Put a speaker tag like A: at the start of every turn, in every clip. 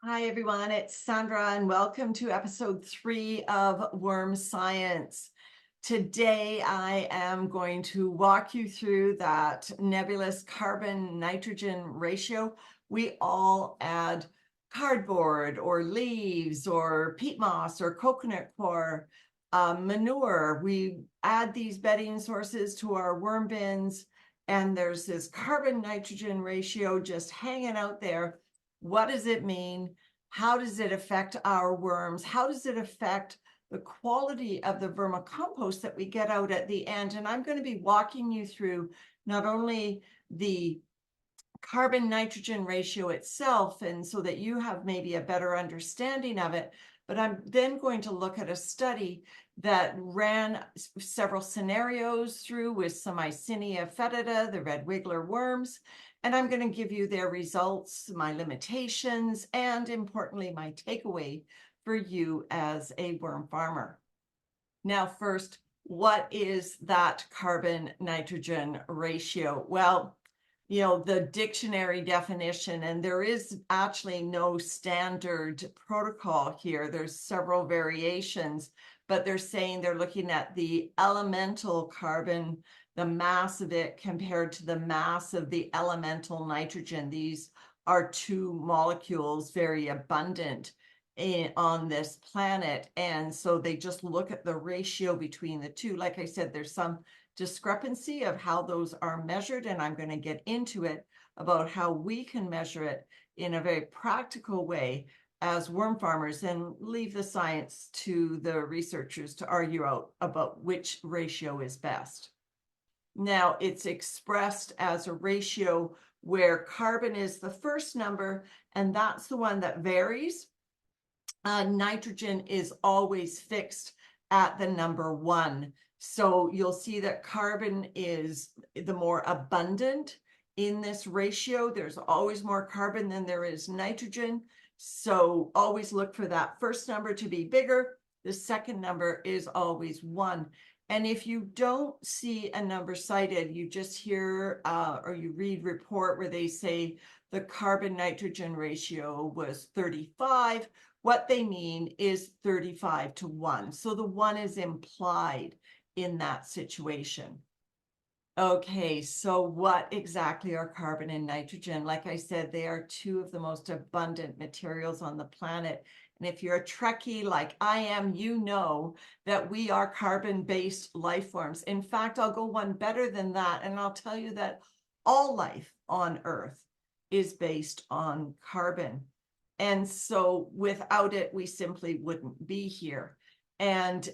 A: Hi, everyone. It's Sandra, and welcome to episode 3 of Worm Science. Today, I am going to walk you through that nebulous carbon-nitrogen ratio. We all add cardboard or leaves or peat moss or coconut coir, manure. We add these bedding sources to our worm bins, and there's this carbon-nitrogen ratio just hanging out there. What does it mean? How does it affect our worms? How does it affect the quality of the vermicompost that we get out at the end? And I'm going to be walking you through not only the carbon nitrogen ratio itself, and so that you have maybe a better understanding of it, but I'm then going to look at a study that ran several scenarios through with some Eisenia fetida, the red wiggler worms, and I'm going to give you their results, my limitations, and importantly, my takeaway for you as a worm farmer. Now, first, what is that carbon nitrogen ratio? Well, the dictionary definition, and there is actually no standard protocol here. There's several variations, but they're saying they're looking at the elemental carbon, the mass of it compared to the mass of the elemental nitrogen. These are two molecules very abundant on this planet. And so they just look at the ratio between the two. Like I said, there's some discrepancy of how those are measured, and I'm going to get into it about how we can measure it in a very practical way as worm farmers, and leave the science to the researchers to argue out about which ratio is best. Now, it's expressed as a ratio where carbon is the first number, and that's the one that varies. Nitrogen is always fixed at the number 1. So you'll see that carbon is the more abundant in this ratio. There's always more carbon than there is nitrogen. So always look for that first number to be bigger. The second number is always 1. And if you don't see a number cited, you just hear or you read report where they say the carbon nitrogen ratio was 35. What they mean is 35 to 1. So the 1 is implied in that situation. Okay, so what exactly are carbon and nitrogen? Like I said, they are two of the most abundant materials on the planet. And if you're a Trekkie like I am, you know that we are carbon-based life forms. In fact, I'll go one better than that, and I'll tell you that all life on Earth is based on carbon. And so without it, we simply wouldn't be here. And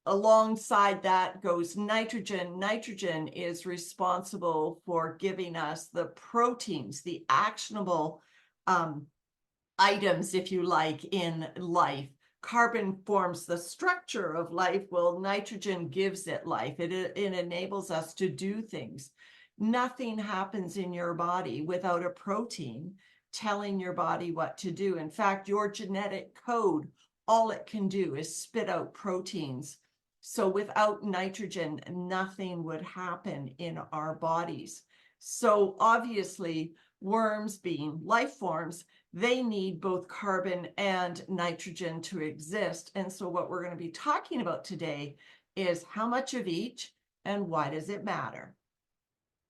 A: alongside that goes nitrogen. Nitrogen is responsible for giving us the proteins, the actionable items, if you like, in life. Carbon forms the structure of life. Well, nitrogen gives it life. It enables us to do things. Nothing happens in your body without a protein telling your body what to do. In fact, your genetic code, all it can do is spit out proteins. So without nitrogen, nothing would happen in our bodies. So obviously, worms being life forms, they need both carbon and nitrogen to exist. And so what we're going to be talking about today is how much of each and why does it matter?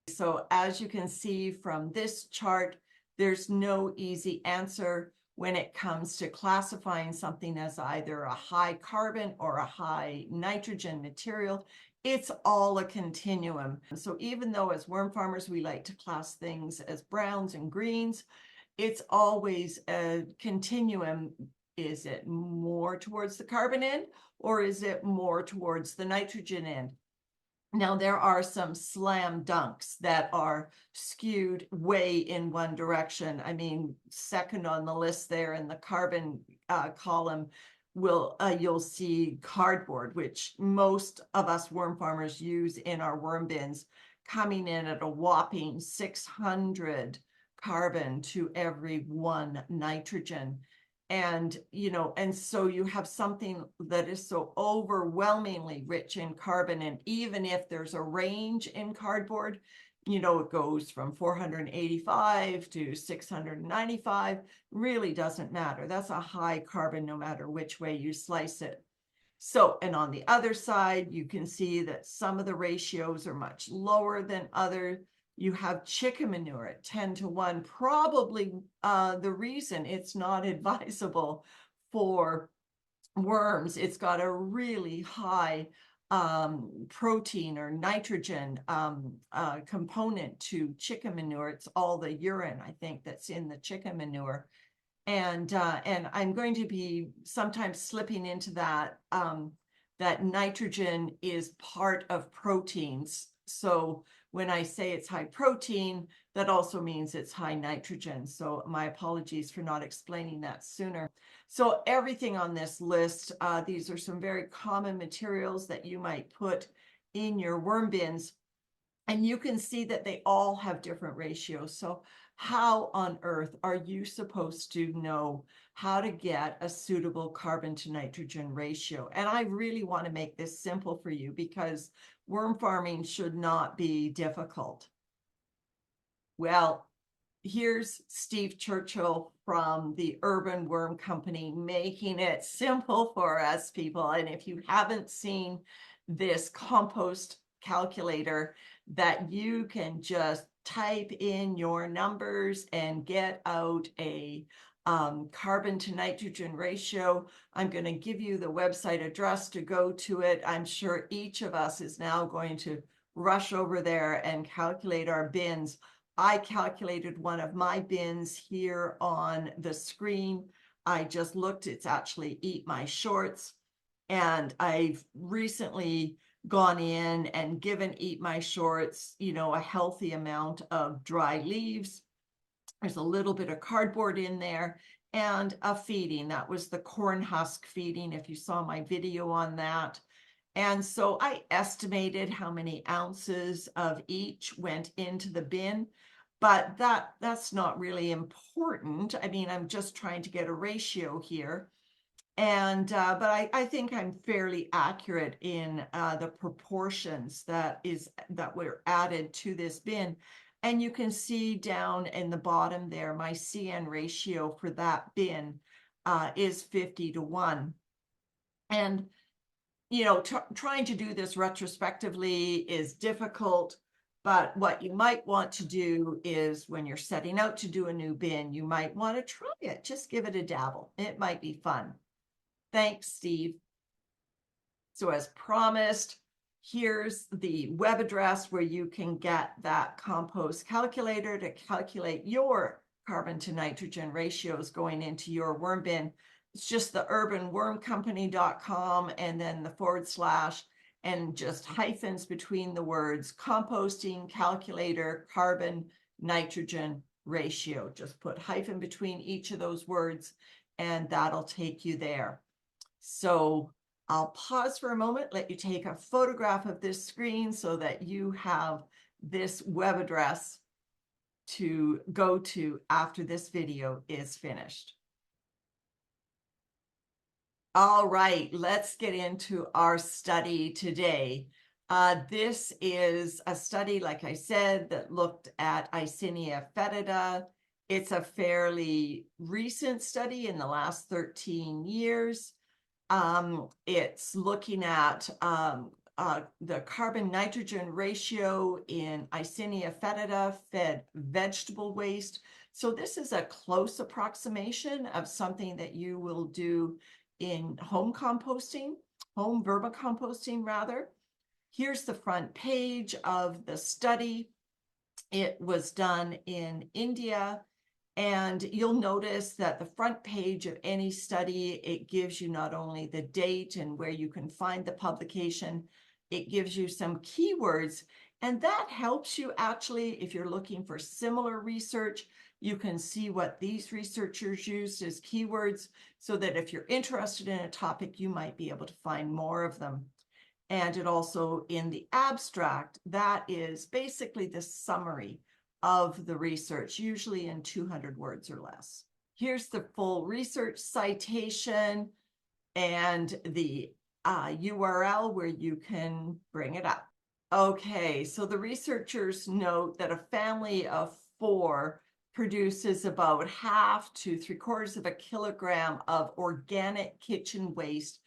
A: So as you can see from this chart, there's no easy answer when it comes to classifying something as either a high carbon or a high nitrogen material. It's all a continuum. So even though as worm farmers, we like to class things as browns and greens, it's always a continuum. Is it more towards the carbon end, or is it more towards the nitrogen end? Now, there are some slam dunks that are skewed way in one direction. I mean, second on the list there in the carbon column, you'll see cardboard, which most of us worm farmers use in our worm bins, coming in at a whopping 600 carbon to every 1 nitrogen. And so you have something that is so overwhelmingly rich in carbon, and even if there's a range in cardboard, it goes from 485 to 695, really doesn't matter. That's a high carbon no matter which way you slice it. So, and on the other side, you can see that some of the ratios are much lower than other. You have chicken manure at 10:1, probably the reason it's not advisable for worms. It's got a really high protein or nitrogen component to chicken manure. It's all the urine, I think, that's in the chicken manure. And I'm going to be sometimes slipping into that, that nitrogen is part of proteins. So when I say it's high protein, that also means it's high nitrogen. So my apologies for not explaining that sooner. So everything on this list, these are some very common materials that you might put in your worm bins. And you can see that they all have different ratios. So how on earth are you supposed to know how to get a suitable carbon to nitrogen ratio? And I really want to make this simple for you because worm farming should not be difficult. Well, here's Steve Churchill from the Urban Worm Company making it simple for us people. And if you haven't seen this compost calculator that you can just type in your numbers and get out a carbon to nitrogen ratio, I'm going to give you the website address to go to it. I'm sure each of us is now going to rush over there and calculate our bins. I calculated one of my bins here on the screen. I just looked, it's actually Eat My Shorts. And I've recently gone in and given Eat My Shorts, a healthy amount of dry leaves. There's a little bit of cardboard in there and a feeding. That was the corn husk feeding, if you saw my video on that. And so I estimated how many ounces of each went into the bin, but that's not really important. I mean, I'm just trying to get a ratio here. And but I think I'm fairly accurate in the proportions that were added to this bin. And you can see down in the bottom there, my CN ratio for that bin is 50:1. And trying to do this retrospectively is difficult, but what you might want to do is when you're setting out to do a new bin, you might want to try it. Just give it a dabble. It might be fun. Thanks, Steve. So as promised, here's the web address where you can get that compost calculator to calculate your carbon to nitrogen ratios going into your worm bin. It's just the urbanwormcompany.com and then the / and just hyphens between the words composting calculator carbon nitrogen ratio. Just put hyphen between each of those words and that'll take you there. So I'll pause for a moment, let you take a photograph of this screen so that you have this web address to go to after this video is finished. All right, let's get into our study today. This is a study, like I said, that looked at Eisenia fetida. It's a fairly recent study in the last 13 years. It's looking at the carbon nitrogen ratio in Eisenia fetida fed vegetable waste. So this is a close approximation of something that you will do in home vermicomposting rather. Here's the front page of the study. It was done in India. And you'll notice that the front page of any study, it gives you not only the date and where you can find the publication, it gives you some keywords. And that helps you actually, if you're looking for similar research, you can see what these researchers used as keywords so that if you're interested in a topic, you might be able to find more of them. And it also, in the abstract, that is basically the summary of the research, usually in 200 words or less. Here's the full research citation and the URL where you can bring it up. Okay, so the researchers note that a family of 4 produces about half to 3/4 of a kilogram of organic kitchen waste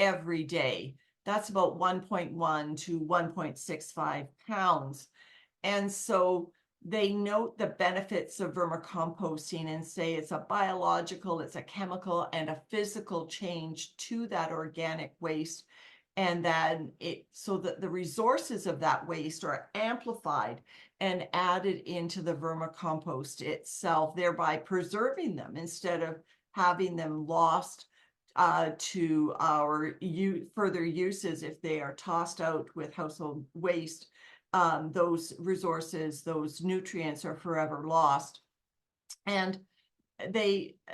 A: every day. That's about 1.1 to 1.65 pounds. And so they note the benefits of vermicomposting and say it's a biological, it's a chemical, and a physical change to that organic waste. And then so that the resources of that waste are amplified and added into the vermicompost itself, thereby preserving them instead of having them lost to our further uses if they are tossed out with household waste. Those resources, those nutrients are forever lost. And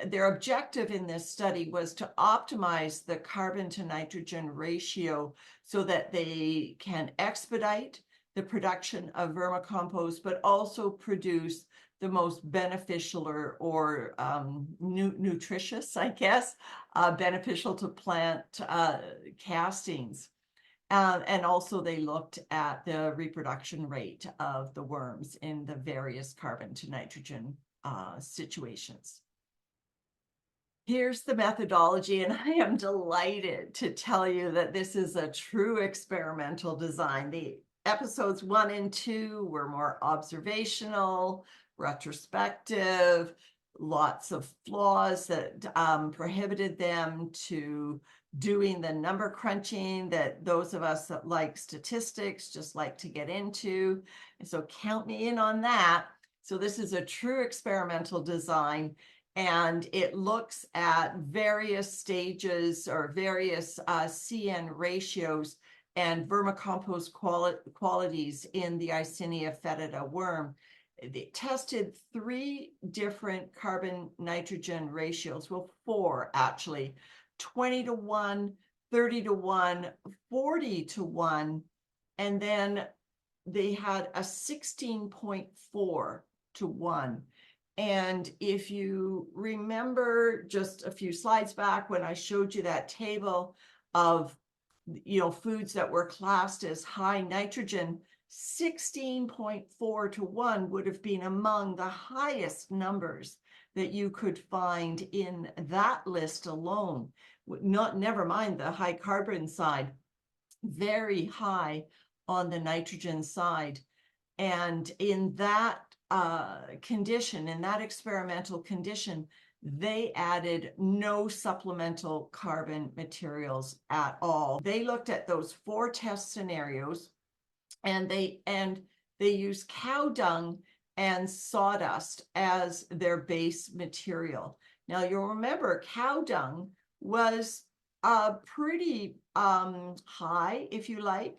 A: their objective in this study was to optimize the carbon to nitrogen ratio so that they can expedite the production of vermicompost, but also produce the most beneficial or nutritious, I guess, beneficial to plant castings. And also they looked at the reproduction rate of the worms in the various carbon to nitrogen situations. Here's the methodology, and I am delighted to tell you that this is a true experimental design. The episodes 1 and 2 were more observational, retrospective, lots of flaws that prohibited them to doing the number crunching that those of us that like statistics just like to get into. And so count me in on that. So this is a true experimental design, and it looks at various stages or various CN ratios and vermicompost qualities in the Eisenia fetida worm. They tested 3 different carbon nitrogen ratios, well, 4 actually, 20-1, 30-1, 40-1, and then they had a 16.4-1. And if you remember just a few slides back when I showed you that table of, foods that were classed as high nitrogen, 16.4-1 would have been among the highest numbers that you could find in that list alone. Never mind the high carbon side, very high on the nitrogen side. And in that condition, in that experimental condition, they added no supplemental carbon materials at all. They looked at those 4 test scenarios, and they used cow dung and sawdust as their base material. Now you'll remember cow dung was pretty high, if you like,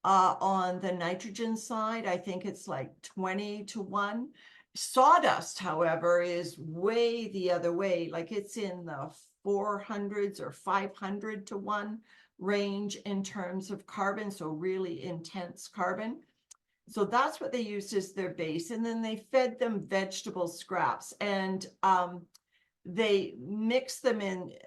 A: on the nitrogen side. I think it's like 20-1. Sawdust, however, is way the other way, like it's in the 400s or 500-1 range in terms of carbon, so really intense carbon. So that's what they used as their base, and then they fed them vegetable scraps, and they mixed them in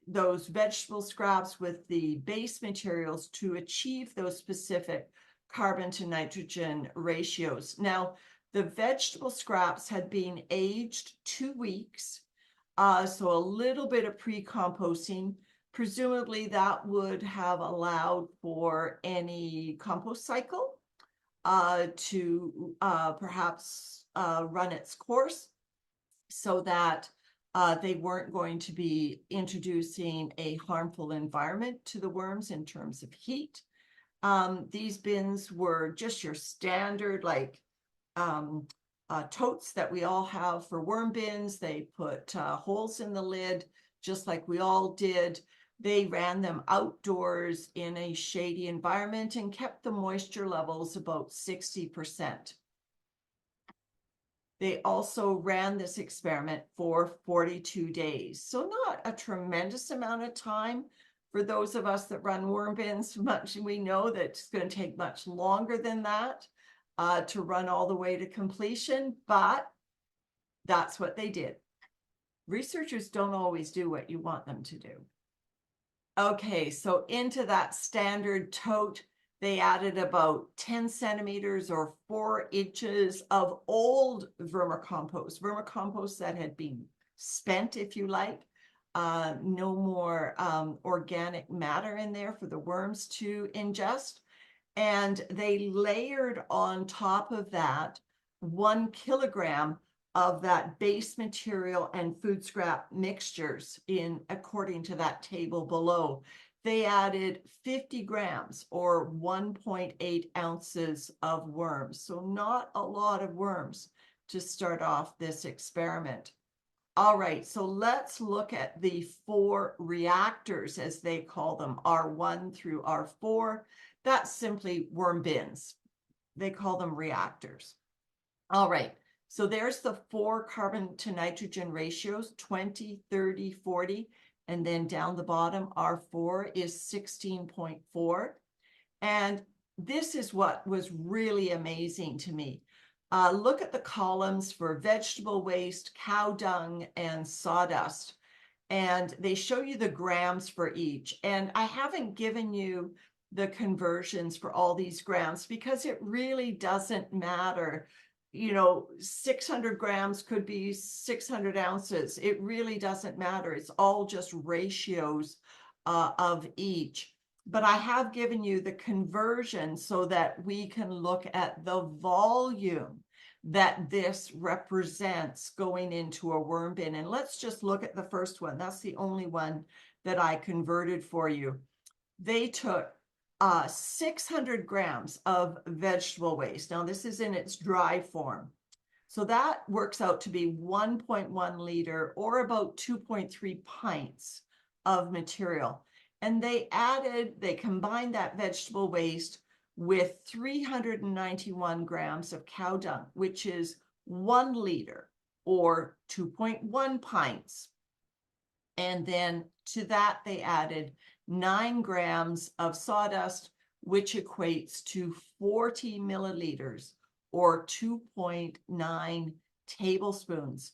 A: those vegetable scraps with the base materials to achieve those specific carbon to nitrogen ratios. Now, the vegetable scraps had been aged 2 weeks, so a little bit of pre-composting. Presumably that would have allowed for any compost cycle to perhaps run its course, so that they weren't going to be introducing a harmful environment to the worms in terms of heat. These bins were just your standard, like totes that we all have for worm bins. They put holes in the lid, just like we all did. They ran them outdoors in a shady environment and kept the moisture levels about 60%. They also ran this experiment for 42 days. So not a tremendous amount of time for those of us that run worm bins. We know that it's going to take much longer than that to run all the way to completion, but that's what they did. Researchers don't always do what you want them to do. Okay, so into that standard tote, They added about 10 centimeters or 4 inches of old vermicompost that had been spent, if you like. No more organic matter in there for the worms to ingest. And they layered on top of that 1 kilogram of that base material and food scrap mixtures according to that table below. They added 50 grams or 1.8 ounces of worms. So not a lot of worms to start off this experiment. All right, so let's look at the 4 reactors, as they call them, R1 through R4. That's simply worm bins. They call them reactors. All right, so there's the 4 carbon to nitrogen ratios, 20, 30, 40. And then down the bottom, R4 is 16.4. And this is what was really amazing to me. Look at the columns for vegetable waste, cow dung, and sawdust. And they show you the grams for each. And I haven't given you the conversions for all these grams because it really doesn't matter. 600 grams could be 600 ounces. It really doesn't matter. It's all just ratios of each. But I have given you the conversion so that we can look at the volume that this represents going into a worm bin. And let's just look at the first one. That's the only one that I converted for you. They took 600 grams of vegetable waste. Now, this is in its dry form. So that works out to be 1.1 liter or about 2.3 pints of material. And they combined that vegetable waste with 391 grams of cow dung, which is 1 liter or 2.1 pints. And then to that, they added 9 grams of sawdust, which equates to 40 milliliters or 2.9 tablespoons.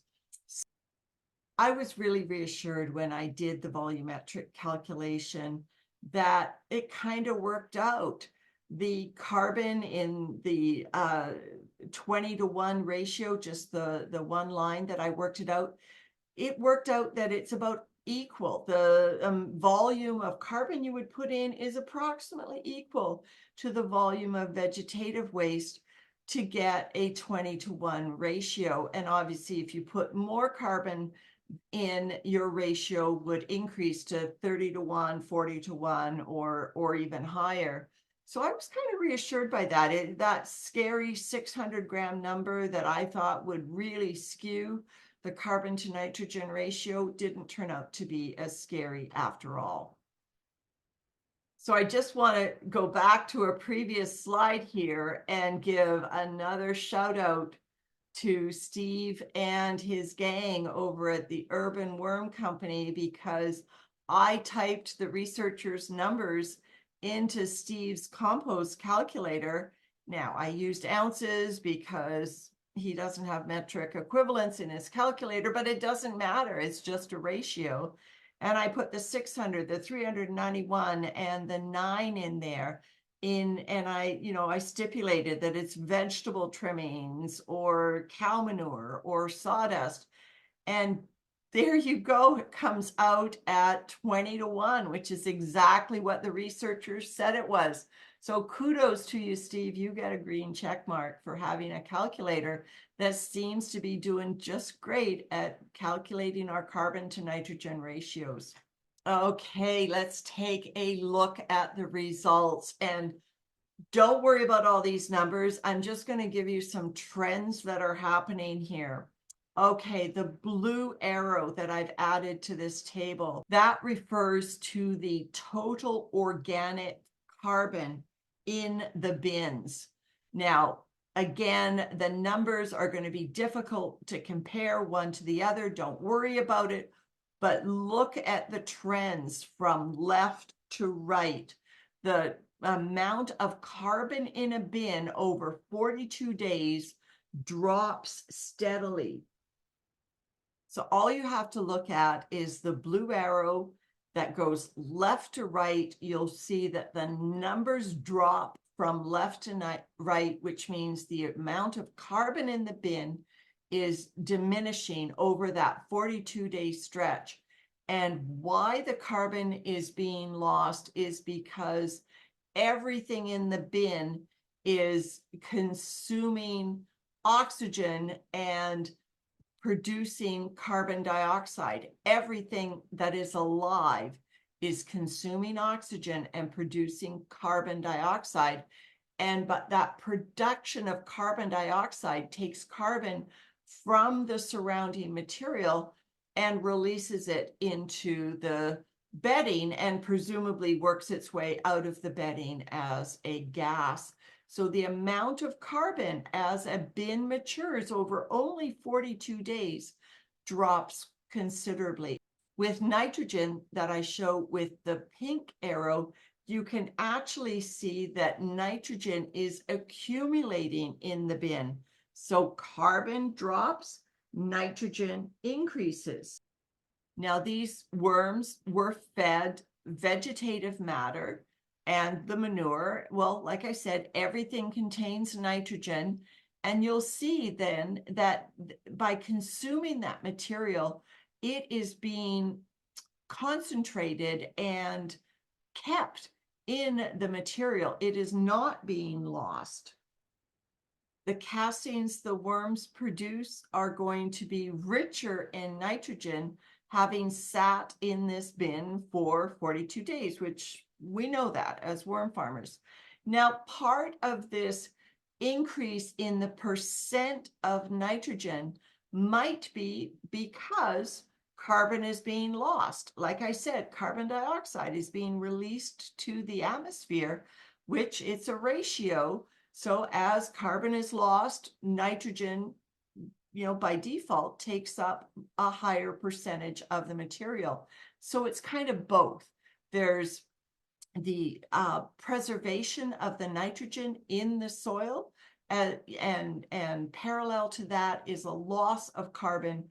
A: I was really reassured when I did the volumetric calculation that it kind of worked out. The carbon in the 20-to-1 ratio, just the one line that I worked it out that it's about equal. The volume of carbon you would put in is approximately equal to the volume of vegetative waste to get a 20-to-1 ratio. And obviously, if you put more carbon in, your ratio would increase to 30-to-1, 40-to-1, or even higher. So I was kind of reassured by that. That scary 600-gram number that I thought would really skew the carbon to nitrogen ratio didn't turn out to be as scary after all. So I just want to go back to a previous slide here and give another shout out to Steve and his gang over at the Urban Worm Company, because I typed the researchers' numbers into Steve's compost calculator. Now, I used ounces because he doesn't have metric equivalents in his calculator, but it doesn't matter. It's just a ratio. And I put the 600, the 391, and the 9 in there. And I stipulated that it's vegetable trimmings or cow manure or sawdust. And there you go. It comes out at 20-to-1, which is exactly what the researchers said it was. So kudos to you, Steve. You get a green check mark for having a calculator that seems to be doing just great at calculating our carbon to nitrogen ratios. Okay, let's take a look at the results. And don't worry about all these numbers. I'm just going to give you some trends that are happening here. Okay, the blue arrow that I've added to this table, that refers to the total organic carbon in the bins. Now, again, the numbers are going to be difficult to compare one to the other. Don't worry about it, but look at the trends from left to right. The amount of carbon in a bin over 42 days drops steadily. So all you have to look at is the blue arrow that goes left to right, you'll see that the numbers drop from left to right, which means the amount of carbon in the bin is diminishing over that 42-day stretch. And why the carbon is being lost is because everything in the bin is consuming oxygen and producing carbon dioxide. Everything that is alive is consuming oxygen and producing carbon dioxide. But that production of carbon dioxide takes carbon from the surrounding material and releases it into the bedding and presumably works its way out of the bedding as a gas. So the amount of carbon as a bin matures over only 42 days drops considerably. With nitrogen that I show with the pink arrow, you can actually see that nitrogen is accumulating in the bin. So carbon drops, nitrogen increases. Now, these worms were fed vegetative matter and the manure. Well, like I said, everything contains nitrogen. And you'll see then that by consuming that material, it is being concentrated and kept in the material. It is not being lost. The castings the worms produce are going to be richer in nitrogen, having sat in this bin for 42 days, which we know that as worm farmers. Now, part of this increase in the percent of nitrogen might be because carbon is being lost. Like I said, carbon dioxide is being released to the atmosphere, which it's a ratio. So as carbon is lost, nitrogen, by default takes up a higher percentage of the material. So it's kind of both. There's the preservation of the nitrogen in the soil, and parallel to that is a loss of carbon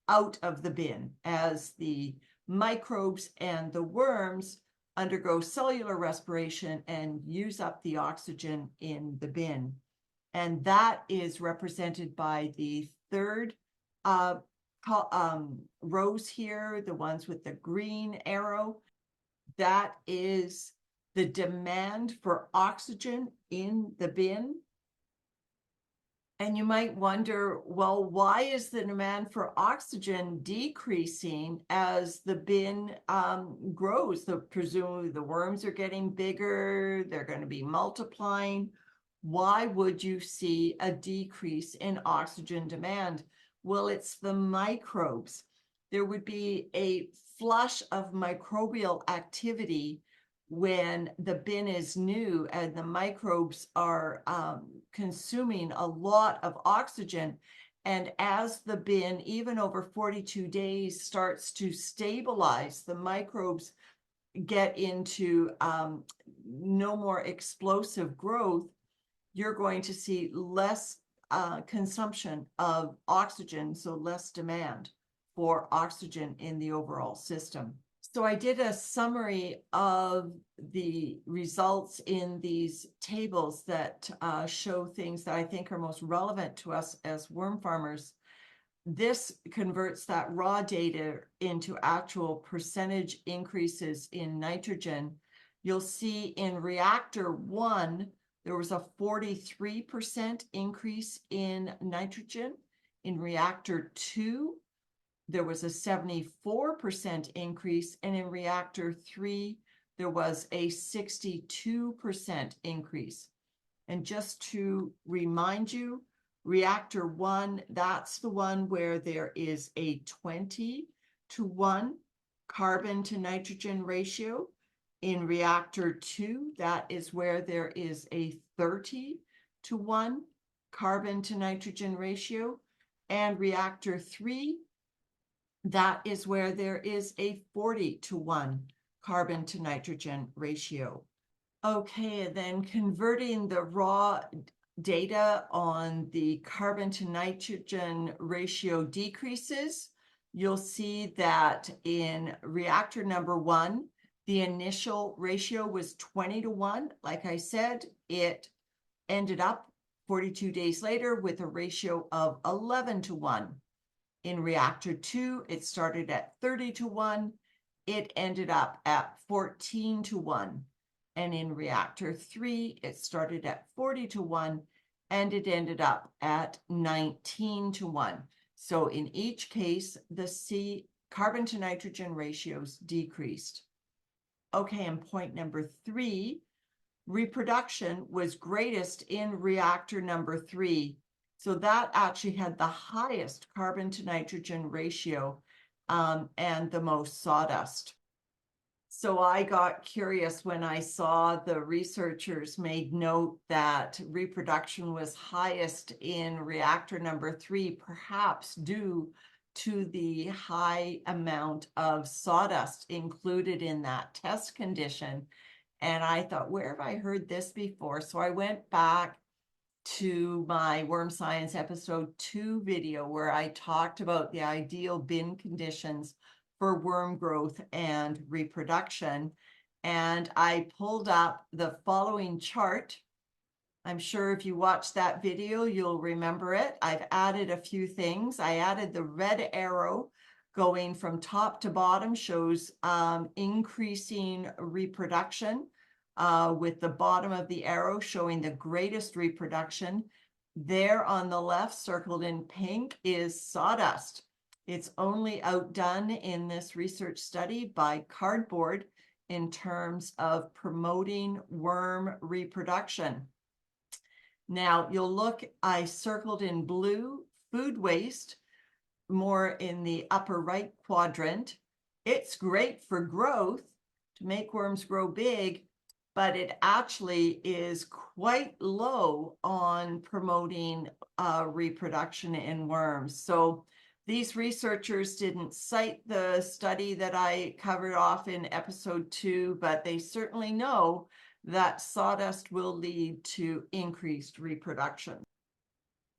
A: out of the bin as the microbes and the worms undergo cellular respiration and use up the oxygen in the bin. And that is represented by the third rows here, the ones with the green arrow. That is the demand for oxygen in the bin. And you might wonder, well, why is the demand for oxygen decreasing as the bin grows? Presumably the worms are getting bigger, they're going to be multiplying. Why would you see a decrease in oxygen demand? Well, it's the microbes. There would be a flush of microbial activity when the bin is new and the microbes are consuming a lot of oxygen. And as the bin, even over 42 days, starts to stabilize, the microbes get into no more explosive growth, you're going to see less consumption of oxygen, so less demand for oxygen in the overall system. So I did a summary of the results in these tables that show things that I think are most relevant to us as worm farmers. This converts that raw data into actual percentage increases in nitrogen. You'll see in reactor 1, there was a 43% increase in nitrogen. In reactor 2, there was a 74% increase, and in reactor 3, there was a 62% increase. And just to remind you, reactor 1, that's the one where there is a 20-to-1 carbon to nitrogen ratio. In reactor 2, that is where there is a 30-to-1 carbon to nitrogen ratio. And reactor 3, that is where there is a 40-to-1 carbon to nitrogen ratio. Okay, then converting the raw data on the carbon to nitrogen ratio decreases, you'll see that in reactor number 1, the initial ratio was 20-1. Like I said, it ended up 42 days later with a ratio of 11-1. In reactor 2, it started at 30-1. It ended up at 14-1. And in reactor 3, it started at 40-1, and it ended up at 19-1. So in each case, the carbon to nitrogen ratios decreased. Okay, and point number 3, reproduction was greatest in reactor number 3. So that actually had the highest carbon to nitrogen ratio and the most sawdust. So I got curious when I saw the researchers made note that reproduction was highest in reactor number 3, perhaps due to the high amount of sawdust included in that test condition. And I thought, where have I heard this before? So I went back to my Worm Science episode 2 video where I talked about the ideal bin conditions for worm growth and reproduction. And I pulled up the following chart. I'm sure if you watch that video, you'll remember it. I've added a few things. I added the red arrow going from top to bottom shows increasing reproduction, with the bottom of the arrow showing the greatest reproduction. There on the left, circled in pink, is sawdust. It's only outdone in this research study by cardboard in terms of promoting worm reproduction. Now you'll look, I circled in blue food waste, more in the upper right quadrant. It's great for growth, to make worms grow big, but it actually is quite low on promoting reproduction in worms. So these researchers didn't cite the study that I covered off in episode 2, but they certainly know that sawdust will lead to increased reproduction.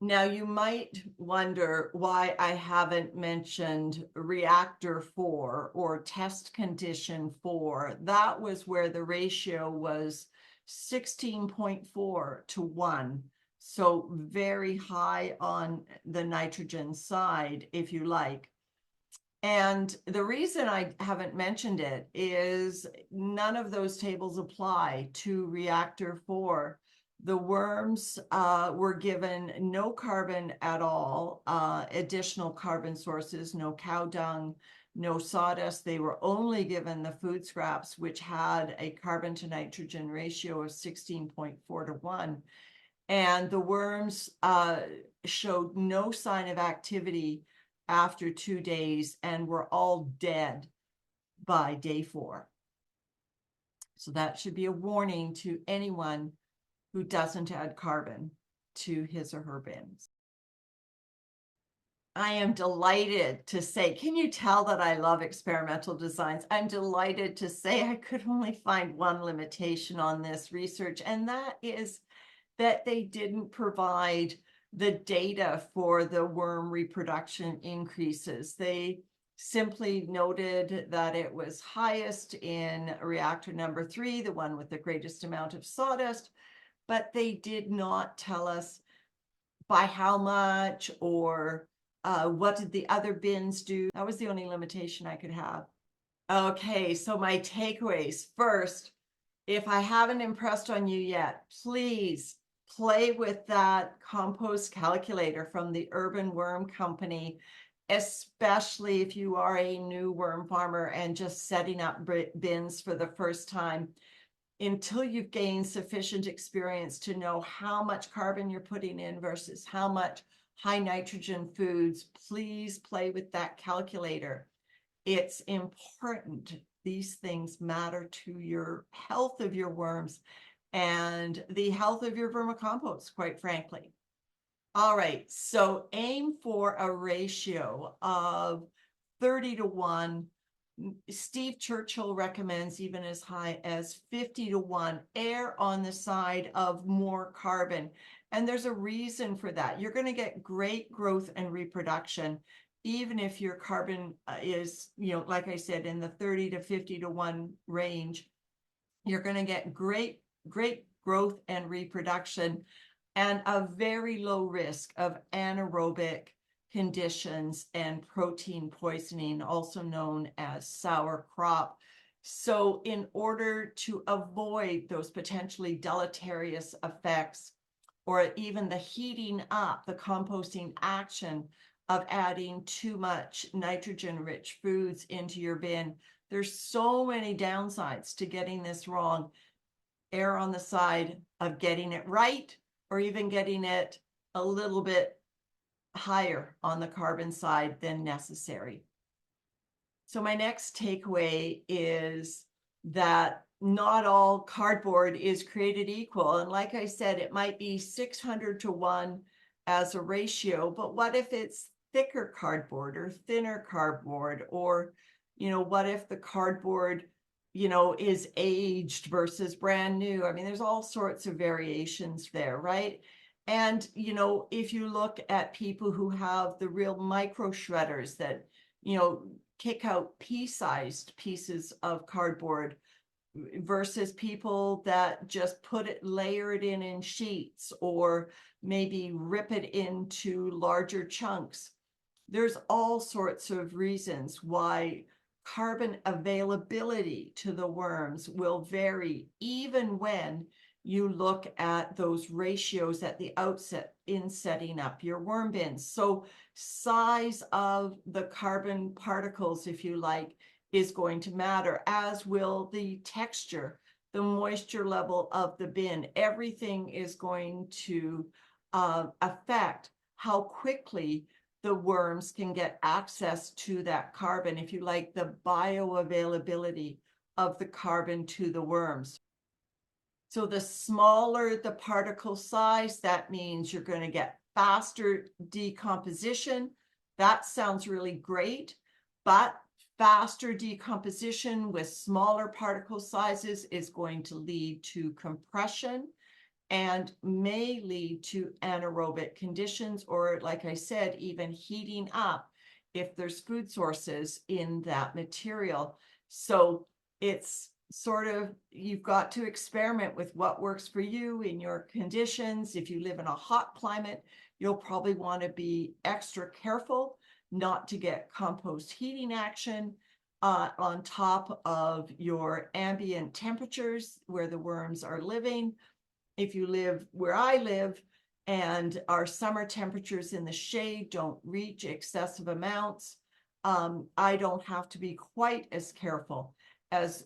A: Now, you might wonder why I haven't mentioned reactor 4 or test condition 4. That was where the ratio was 16.4-1. So very high on the nitrogen side, if you like. And the reason I haven't mentioned it is none of those tables apply to reactor 4. The worms were given no carbon at all, additional carbon sources, no cow dung, no sawdust. They were only given the food scraps, which had a carbon to nitrogen ratio of 16.4-1. And the worms showed no sign of activity after 2 days and were all dead by day 4. So that should be a warning to anyone who doesn't add carbon to his or her bins. I am delighted to say, can you tell that I love experimental designs? I'm delighted to say I could only find one limitation on this research, and that is that they didn't provide the data for the worm reproduction increases. They simply noted that it was highest in reactor number 3, the one with the greatest amount of sawdust, but they did not tell us by how much or what did the other bins do. That was the only limitation I could have. Okay, so my takeaways. First, if I haven't impressed on you yet, please play with that compost calculator from the Urban Worm Company, especially if you are a new worm farmer and just setting up bins for the first time. Until you've gained sufficient experience to know how much carbon you're putting in versus how much high nitrogen foods, please play with that calculator. It's important. These things matter to your health of your worms and the health of your vermicompost, quite frankly. All right, so aim for a ratio of 30-1. Steve Churchill recommends even as high as 50-1. Err on the side of more carbon. And there's a reason for that. You're going to get great growth and reproduction. even if your carbon is, like I said, in the 30 to 50 to 1 range, you're going to get great growth and reproduction and a very low risk of anaerobic conditions and protein poisoning, also known as sour crop. So in order to avoid those potentially deleterious effects, or even the heating up, the composting action of adding too much nitrogen-rich foods into your bin, there's so many downsides to getting this wrong. Err on the side of getting it right, or even getting it a little bit higher on the carbon side than necessary. So my next takeaway is that not all cardboard is created equal. And like I said, it might be 600 to 1 as a ratio, but what if it's thicker cardboard or thinner cardboard? Or, what if the cardboard, is aged versus brand new? I mean, there's all sorts of variations there, right? And, if you look at people who have the real micro shredders that, kick out pea-sized pieces of cardboard versus people that just layer it in sheets, or maybe rip it into larger chunks. There's all sorts of reasons why carbon availability to the worms will vary, even when you look at those ratios at the outset in setting up your worm bins. So size of the carbon particles, if you like, is going to matter, as will the texture, the moisture level of the bin. Everything is going to affect how quickly the worms can get access to that carbon, if you like, the bioavailability of the carbon to the worms. So the smaller the particle size, that means you're going to get faster decomposition. That sounds really great, but faster decomposition with smaller particle sizes is going to lead to compression and may lead to anaerobic conditions, or, like I said, even heating up if there's food sources in that material. So it's sort of, you've got to experiment with what works for you in your conditions. If you live in a hot climate, you'll probably want to be extra careful not to get compost heating action on top of your ambient temperatures where the worms are living. If you live where I live and our summer temperatures in the shade don't reach excessive amounts, I don't have to be quite as careful as,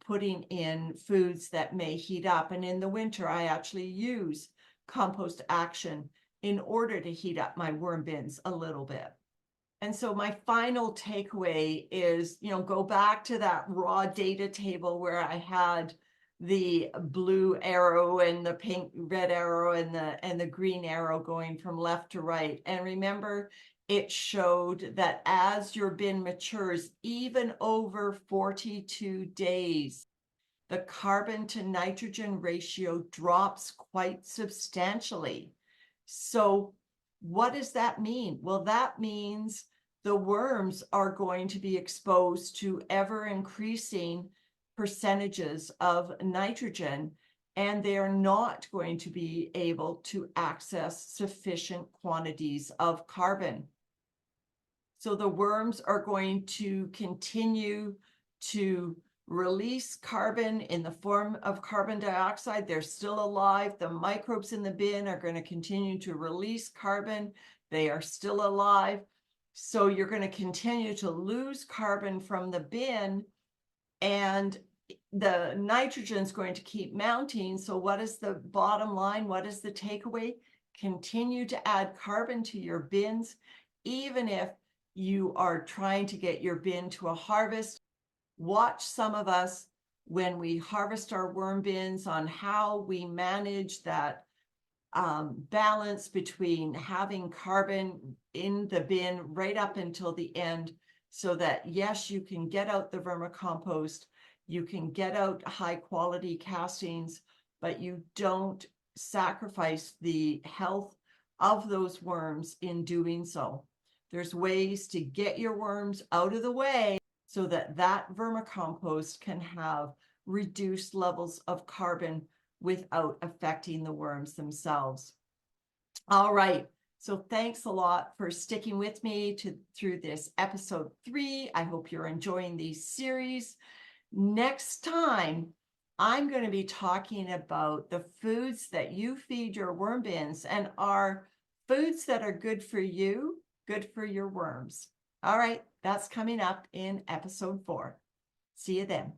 A: putting in foods that may heat up. And in the winter, I actually use compost action in order to heat up my worm bins a little bit. And so my final takeaway is, go back to that raw data table where I had the blue arrow and the red arrow and the green arrow going from left to right. And remember, it showed that as your bin matures, even over 42 days, the carbon to nitrogen ratio drops quite substantially. So what does that mean? Well, that means the worms are going to be exposed to ever increasing percentages of nitrogen, and they are not going to be able to access sufficient quantities of carbon. So the worms are going to continue to release carbon in the form of carbon dioxide. They're still alive. The microbes in the bin are going to continue to release carbon. They are still alive. So you're going to continue to lose carbon from the bin, and the nitrogen is going to keep mounting. So what is the bottom line? What is the takeaway? Continue to add carbon to your bins, even if you are trying to get your bin to a harvest. Watch some of us when we harvest our worm bins on how we manage that balance between having carbon in the bin right up until the end, so that, yes, you can get out the vermicompost, you can get out high quality castings, but you don't sacrifice the health of those worms in doing so. There's ways to get your worms out of the way so that that vermicompost can have reduced levels of carbon without affecting the worms themselves. All right. So thanks a lot for sticking with me through this episode 3. I hope you're enjoying these series. Next time, I'm going to be talking about the foods that you feed your worm bins and are foods that are good for you, good for your worms. All right, that's coming up in episode 4. See you then.